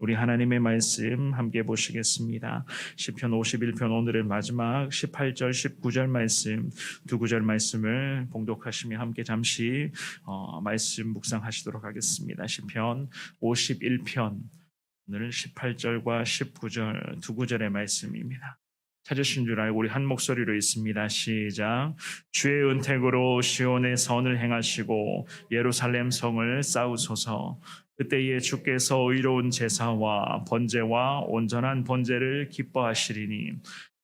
우리 하나님의 말씀 함께 보시겠습니다. 시편 51편 오늘의 마지막 18절 19절 말씀 두 구절 말씀을 봉독하시며 함께 잠시 말씀 묵상하시도록 하겠습니다. 시편 51편 오늘 18절과 19절 두 구절의 말씀입니다. 찾으신 줄 알고 우리 한 목소리로 있습니다. 시작. 주의 은택으로 시온의 선을 행하시고 예루살렘 성을 쌓으소서. 그때에 주께서 의로운 제사와 번제와 온전한 번제를 기뻐하시리니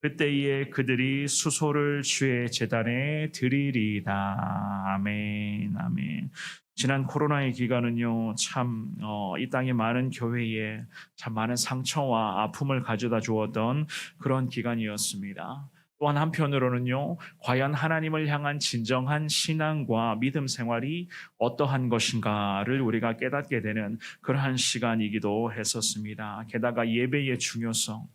그때에 그들이 수소를 주의 제단에 드리리이다. 아멘. 아멘. 지난 코로나의 기간은요, 참 이 땅의 많은 교회에 참 많은 상처와 아픔을 가져다 주었던 그런 기간이었습니다. 또한 한편으로는요, 과연 하나님을 향한 진정한 신앙과 믿음 생활이 어떠한 것인가를 우리가 깨닫게 되는 그러한 시간이기도 했었습니다. 게다가 예배의 중요성,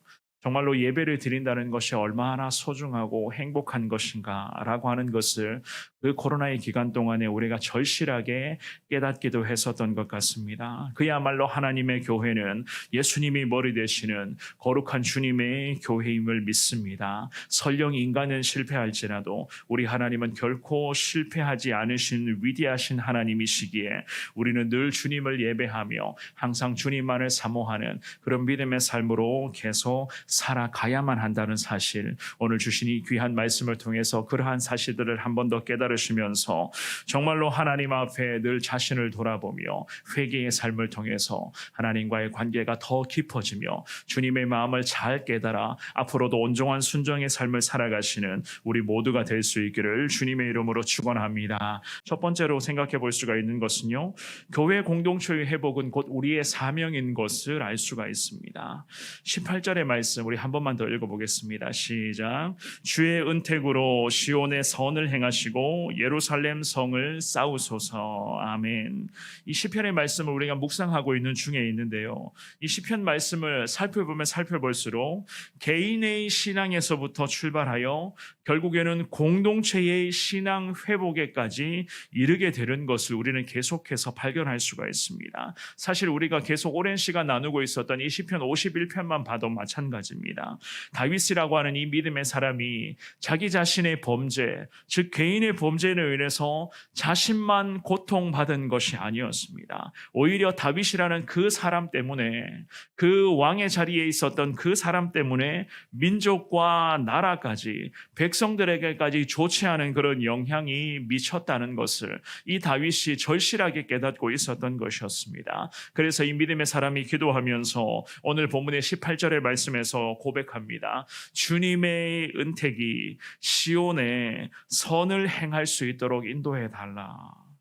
정말로 예배를 드린다는 것이 얼마나 소중하고 행복한 것인가라고 하는 것을 그 코로나의 기간 동안에 우리가 절실하게 깨닫기도 했었던 것 같습니다. 그야말로 하나님의 교회는 예수님이 머리 되시는 거룩한 주님의 교회임을 믿습니다. 설령 인간은 실패할지라도 우리 하나님은 결코 실패하지 않으신 위대하신 하나님이시기에 우리는 늘 주님을 예배하며 항상 주님만을 사모하는 그런 믿음의 삶으로 계속 살아가야만 한다는 사실, 오늘 주신 이 귀한 말씀을 통해서 그러한 사실들을 한 번 더 깨달으시면서 정말로 하나님 앞에 늘 자신을 돌아보며 회개의 삶을 통해서 하나님과의 관계가 더 깊어지며 주님의 마음을 잘 깨달아 앞으로도 온전한 순종의 삶을 살아가시는 우리 모두가 될 수 있기를 주님의 이름으로 축원합니다. 첫 번째로 생각해 볼 수가 있는 것은요, 교회 공동체의 회복은 곧 우리의 사명인 것을 알 수가 있습니다. 18절의 말씀 우리 한 번만 더 읽어보겠습니다. 시작. 주의 은택으로 시온의 선을 행하시고 예루살렘 성을 쌓으소서. 아멘. 이 시편의 말씀을 우리가 묵상하고 있는 중에 있는데요, 이 시편 말씀을 살펴보면 살펴볼수록 개인의 신앙에서부터 출발하여 결국에는 공동체의 신앙 회복에까지 이르게 되는 것을 우리는 계속해서 발견할 수가 있습니다. 사실 우리가 계속 오랜 시간 나누고 있었던 이 시편 51편만 봐도 마찬가지입니다. 다윗이라고 하는 이 믿음의 사람이 자기 자신의 범죄, 즉 개인의 범죄로 인해서 자신만 고통받은 것이 아니었습니다. 오히려 다윗이라는 그 사람 때문에, 그 왕의 자리에 있었던 그 사람 때문에 민족과 나라까지 백성들에게까지 좋지 않은 그런 영향이 미쳤다는 것을 이 다윗이 절실하게 깨닫고 있었던 것이었습니다. 그래서 이 믿음의 사람이 기도하면서 오늘 본문의 18절의 말씀에서 고백합니다. 주님의 은택이 시온에 선을 행할 수 있도록 인도해 달라.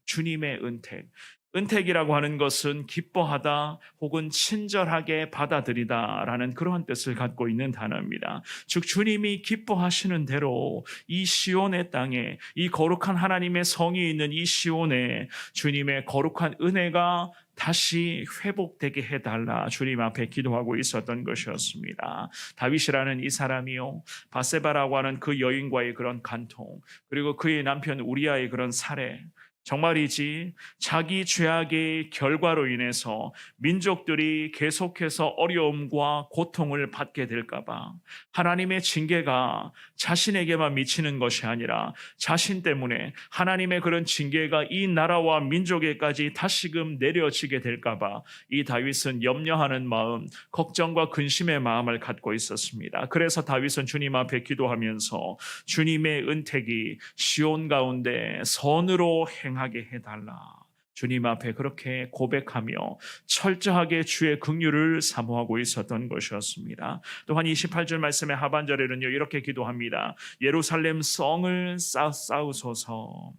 주님의 은택. 은택이라고 하는 것은 기뻐하다 혹은 친절하게 받아들이다 라는 그러한 뜻을 갖고 있는 단어입니다. 즉 주님이 기뻐하시는 대로 이 시온의 땅에, 이 거룩한 하나님의 성이 있는 이 시온에 주님의 거룩한 은혜가 다시 회복되게 해달라 주님 앞에 기도하고 있었던 것이었습니다. 다윗이라는 이 사람이요, 바세바라고 하는 그 여인과의 그런 간통, 그리고 그의 남편 우리아의 그런 살해, 정말이지 자기 죄악의 결과로 인해서 민족들이 계속해서 어려움과 고통을 받게 될까봐 하나님의 징계가 자신에게만 미치는 것이 아니라 자신 때문에 하나님의 그런 징계가 이 나라와 민족에까지 다시금 내려지게 될까봐 이 다윗은 염려하는 마음, 걱정과 근심의 마음을 갖고 있었습니다. 그래서 다윗은 주님 앞에 기도하면서 주님의 은택이 시온 가운데 선으로 행하게 해달라. 주님 앞에 그렇게 고백하며 철저하게 주의 긍휼을 사모하고 있었던 것이었습니다. 또한 28절 말씀의 하반절에는요, 이렇게 기도합니다. 예루살렘 성을 쌓으소서.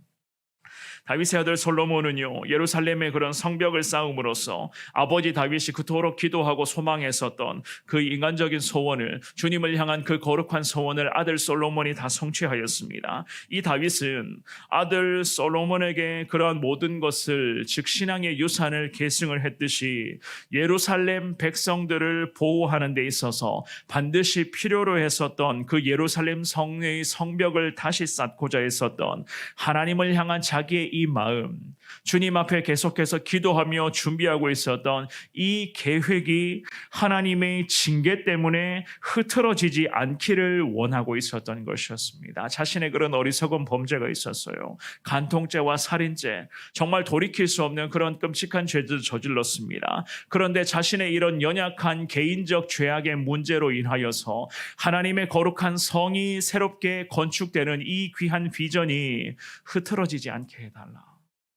다윗의 아들 솔로몬은요, 예루살렘의 그런 성벽을 쌓음으로써 아버지 다윗이 그토록 기도하고 소망했었던 그 인간적인 소원을, 주님을 향한 그 거룩한 소원을 아들 솔로몬이 다 성취하였습니다. 이 다윗은 아들 솔로몬에게 그러한 모든 것을, 즉 신앙의 유산을 계승을 했듯이 예루살렘 백성들을 보호하는 데 있어서 반드시 필요로 했었던 그 예루살렘 성의 성벽을 다시 쌓고자 했었던 하나님을 향한 자기의 이 마음, 주님 앞에 계속해서 기도하며 준비하고 있었던 이 계획이 하나님의 징계 때문에 흐트러지지 않기를 원하고 있었던 것이었습니다. 자신의 그런 어리석은 범죄가 있었어요. 간통죄와 살인죄, 정말 돌이킬 수 없는 그런 끔찍한 죄를 저질렀습니다. 그런데 자신의 이런 연약한 개인적 죄악의 문제로 인하여서 하나님의 거룩한 성이 새롭게 건축되는 이 귀한 비전이 흐트러지지 않게 해달라.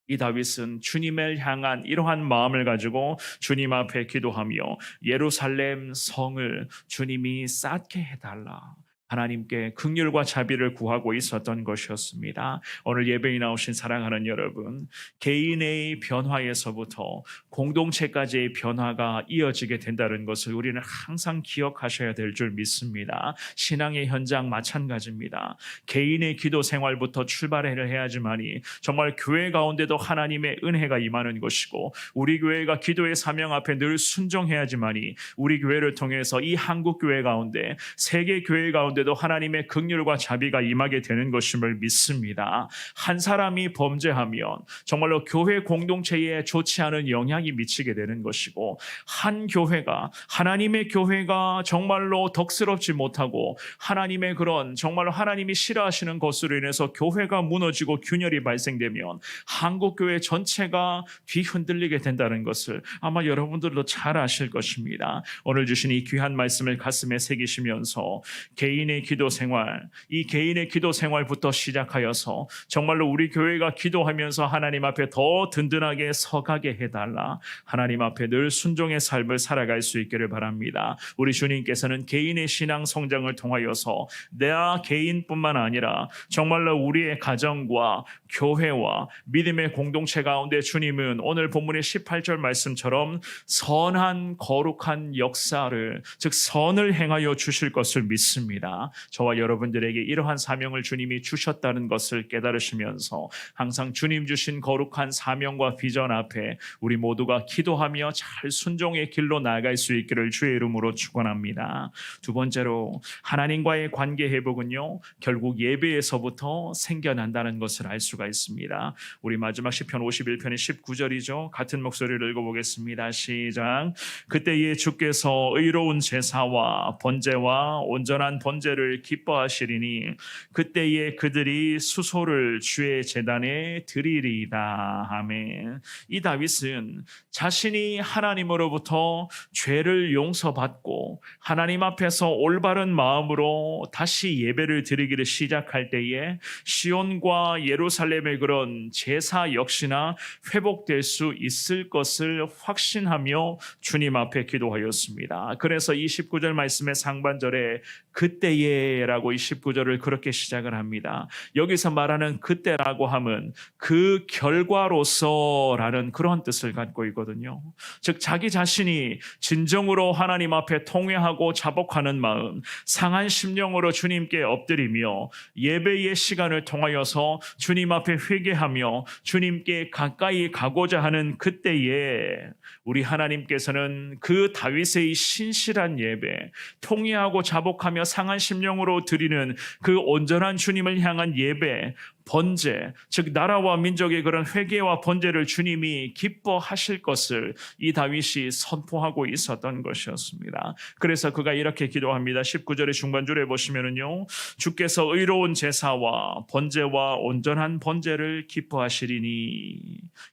이 다윗은 주님을 향한 이러한 마음을 가지고 주님 앞에 기도하며 예루살렘 성을 주님이 쌓게 해달라. 하나님께 긍휼과 자비를 구하고 있었던 것이었습니다. 오늘 예배에 나오신 사랑하는 여러분, 개인의 변화에서부터 공동체까지의 변화가 이어지게 된다는 것을 우리는 항상 기억하셔야 될 줄 믿습니다. 신앙의 현장 마찬가지입니다. 개인의 기도 생활부터 출발을 해야지만이 정말 교회 가운데도 하나님의 은혜가 임하는 것이고, 우리 교회가 기도의 사명 앞에 늘 순종해야지만이 우리 교회를 통해서 이 한국 교회 가운데, 세계 교회 가운데도 하나님의 긍휼과 자비가 임하게 되는 것임을 믿습니다. 한 사람이 범죄하면 정말로 교회 공동체에 좋지 않은 영향이 미치게 되는 것이고, 한 교회가, 하나님의 교회가 정말로 덕스럽지 못하고 하나님의 그런 정말로 하나님이 싫어하시는 것으로 인해서 교회가 무너지고 균열이 발생되면 한국 교회 전체가 뒤흔들리게 된다는 것을 아마 여러분들도 잘 아실 것입니다. 오늘 주신 이 귀한 말씀을 가슴에 새기시면서 개인의 기도 생활, 이 개인의 기도 생활부터 시작하여서 정말로 우리 교회가 기도하면서 하나님 앞에 더 든든하게 서가게 해달라. 하나님 앞에 늘 순종의 삶을 살아갈 수 있기를 바랍니다. 우리 주님께서는 개인의 신앙 성장을 통하여서 내 개인뿐만 아니라 정말로 우리의 가정과 교회와 믿음의 공동체 가운데 주님은 오늘 본문의 18절 말씀처럼 선한 거룩한 역사를, 즉 선을 행하여 주실 것을 믿습니다. 저와 여러분들에게 이러한 사명을 주님이 주셨다는 것을 깨달으시면서 항상 주님 주신 거룩한 사명과 비전 앞에 우리 모두가 기도하며 잘 순종의 길로 나아갈 수 있기를 주의 이름으로 축원합니다. 두 번째로 하나님과의 관계 회복은요, 결국 예배에서부터 생겨난다는 것을 알 수가 있습니다. 우리 마지막 시편 51편의 19절이죠. 같은 목소리를 읽어보겠습니다. 시작. 그때에 주께서 의로운 제사와 번제와 온전한 번제를 기뻐하시리니 그때에 그들이 수소를 주의 제단에 드리리이다. 아멘. 이 다윗은 자신이 하나님으로부터 죄를 용서받고 하나님 앞에서 올바른 마음으로 다시 예배를 드리기를 시작할 때에 시온과 예루살렘의 그런 제사 역시나 회복될 수 있을 것을 확신하며 주님 앞에 기도하였습니다. 그래서 이 19절 말씀의 상반절에 그때에 라고 이 19절을 그렇게 시작을 합니다. 여기서 말하는 그때라고 함은 그 결과로서 라는 그런 뜻을 갖고 있거든요. 즉 자기 자신이 진정으로 하나님 앞에 통회하고 자복하는 마음, 상한 심령으로 주님께 엎드리며 예배의 시간을 통하여서 주님 앞에 회개하며 주님께 가까이 가고자 하는 그때에 우리 하나님께서는 그 다윗의 신실한 예배, 통회하고 자복하며 상한 심령으로 드리는 그 온전한 주님을 향한 예배, 번제, 즉 나라와 민족의 그런 회개와 번제를 주님이 기뻐하실 것을 이 다윗이 선포하고 있었던 것이었습니다. 그래서 그가 이렇게 기도합니다. 19절의 중반줄에 보시면은요, 주께서 의로운 제사와 번제와 온전한 번제를 기뻐하시리니,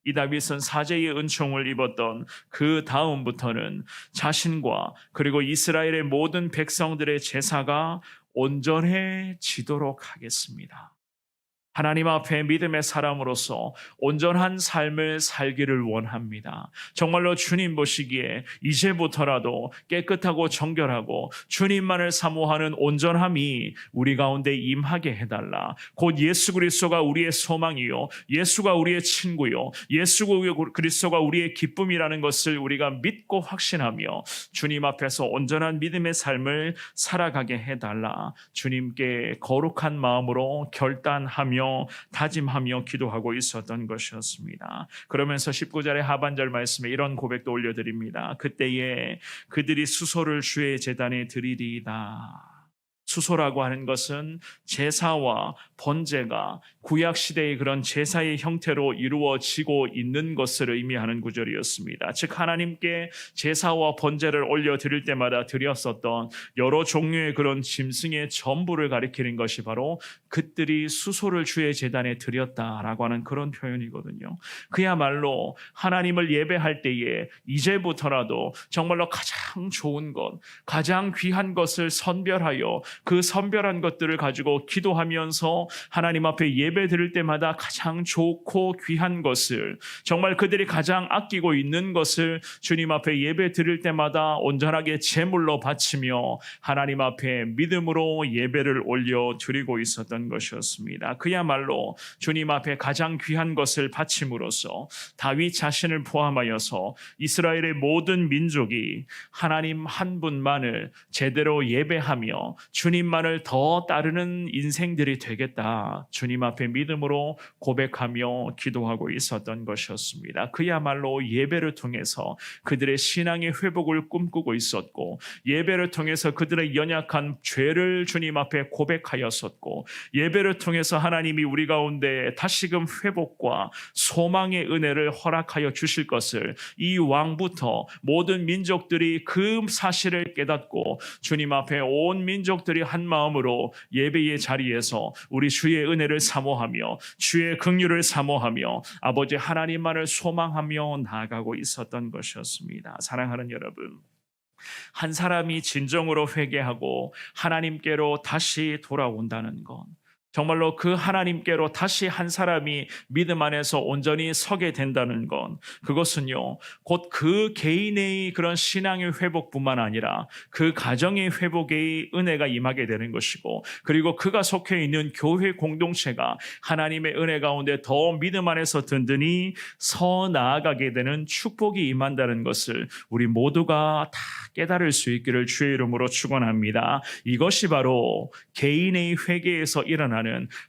이 다윗은 사제의 은총을 입었던 그 다음부터는 자신과 그리고 이스라엘의 모든 백성들의 제사가 온전해지도록 하겠습니다. 하나님 앞에 믿음의 사람으로서 온전한 삶을 살기를 원합니다. 정말로 주님 보시기에 이제부터라도 깨끗하고 정결하고 주님만을 사모하는 온전함이 우리 가운데 임하게 해달라. 곧 예수 그리스도가 우리의 소망이요, 예수가 우리의 친구요, 예수 그리스도가 우리의 기쁨이라는 것을 우리가 믿고 확신하며 주님 앞에서 온전한 믿음의 삶을 살아가게 해달라. 주님께 거룩한 마음으로 결단하며 다짐하며 기도하고 있었던 것이었습니다. 그러면서 19절의 하반절 말씀에 이런 고백도 올려드립니다. 그때에 그들이 수소를 주의 제단에 드리리이다. 수소라고 하는 것은 제사와 번제가 구약 시대의 그런 제사의 형태로 이루어지고 있는 것을 의미하는 구절이었습니다. 즉 하나님께 제사와 번제를 올려드릴 때마다 드렸었던 여러 종류의 그런 짐승의 전부를 가리키는 것이 바로 그들이 수소를 주의 제단에 드렸다라고 하는 그런 표현이거든요. 그야말로 하나님을 예배할 때에 이제부터라도 정말로 가장 좋은 것, 가장 귀한 것을 선별하여 그 선별한 것들을 가지고 기도하면서 하나님 앞에 예배 드릴 때마다 가장 좋고 귀한 것을, 정말 그들이 가장 아끼고 있는 것을 주님 앞에 예배 드릴 때마다 온전하게 제물로 바치며 하나님 앞에 믿음으로 예배를 올려 드리고 있었던 것이었습니다. 그야말로 주님 앞에 가장 귀한 것을 바침으로써 다윗 자신을 포함하여서 이스라엘의 모든 민족이 하나님 한 분만을 제대로 예배하며 주님만을 더 따르는 인생들이 되겠다, 주님 앞에 믿음으로 고백하며 기도하고 있었던 것이었습니다. 그야말로 예배를 통해서 그들의 신앙의 회복을 꿈꾸고 있었고, 예배를 통해서 그들의 연약한 죄를 주님 앞에 고백하였었고, 예배를 통해서 하나님이 우리 가운데 다시금 회복과 소망의 은혜를 허락하여 주실 것을 이 왕부터 모든 민족들이 그 사실을 깨닫고 주님 앞에 온 민족들이 한 마음으로 예배의 자리에서 우리 주의 은혜를 사모하며 주의 긍휼을 사모하며 아버지 하나님만을 소망하며 나아가고 있었던 것이었습니다. 사랑하는 여러분, 한 사람이 진정으로 회개하고 하나님께로 다시 돌아온다는 것, 정말로 그 하나님께로 다시 한 사람이 믿음 안에서 온전히 서게 된다는 것, 그것은요 곧 그 개인의 그런 신앙의 회복뿐만 아니라 그 가정의 회복의 은혜가 임하게 되는 것이고, 그리고 그가 속해 있는 교회 공동체가 하나님의 은혜 가운데 더 믿음 안에서 든든히 서 나아가게 되는 축복이 임한다는 것을 우리 모두가 다 깨달을 수 있기를 주의 이름으로 축원합니다. 이것이 바로 개인의 회개에서 일어나는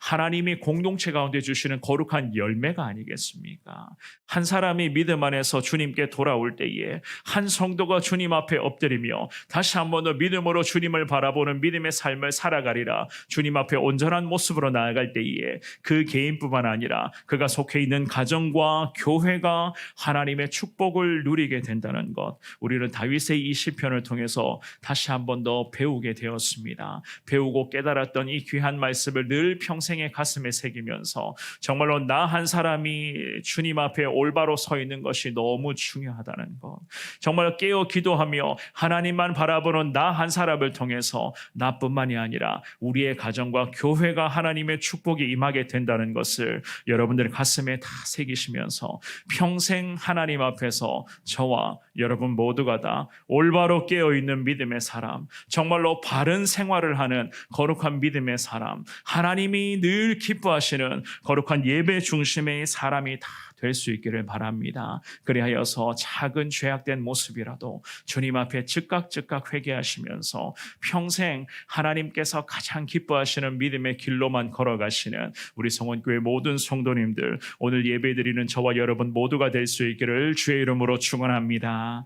하나님이 공동체 가운데 주시는 거룩한 열매가 아니겠습니까? 한 사람이 믿음 안에서 주님께 돌아올 때에, 한 성도가 주님 앞에 엎드리며 다시 한 번 더 믿음으로 주님을 바라보는 믿음의 삶을 살아가리라 주님 앞에 온전한 모습으로 나아갈 때에, 그 개인뿐만 아니라 그가 속해 있는 가정과 교회가 하나님의 축복을 누리게 된다는 것, 우리는 다윗의 이 시편을 통해서 다시 한 번 더 배우게 되었습니다. 배우고 깨달았던 이 귀한 말씀을 늘 평생의 가슴에 새기면서 정말로 나 한 사람이 주님 앞에 올바로 서 있는 것이 너무 중요하다는 것, 정말 깨어 기도하며 하나님만 바라보는 나 한 사람을 통해서 나뿐만이 아니라 우리의 가정과 교회가 하나님의 축복이 임하게 된다는 것을 여러분들 가슴에 다 새기시면서 평생 하나님 앞에서 저와 여러분 모두가 다 올바로 깨어있는 믿음의 사람, 정말로 바른 생활을 하는 거룩한 믿음의 사람, 하나님이 늘 기뻐하시는 거룩한 예배 중심의 사람이 다 될 수 있기를 바랍니다. 그리하여서 작은 죄악된 모습이라도 주님 앞에 즉각 회개하시면서 평생 하나님께서 가장 기뻐하시는 믿음의 길로만 걸어가시는 우리 성원교회 모든 성도님들, 오늘 예배드리는 저와 여러분 모두가 될 수 있기를 주의 이름으로 축원합니다.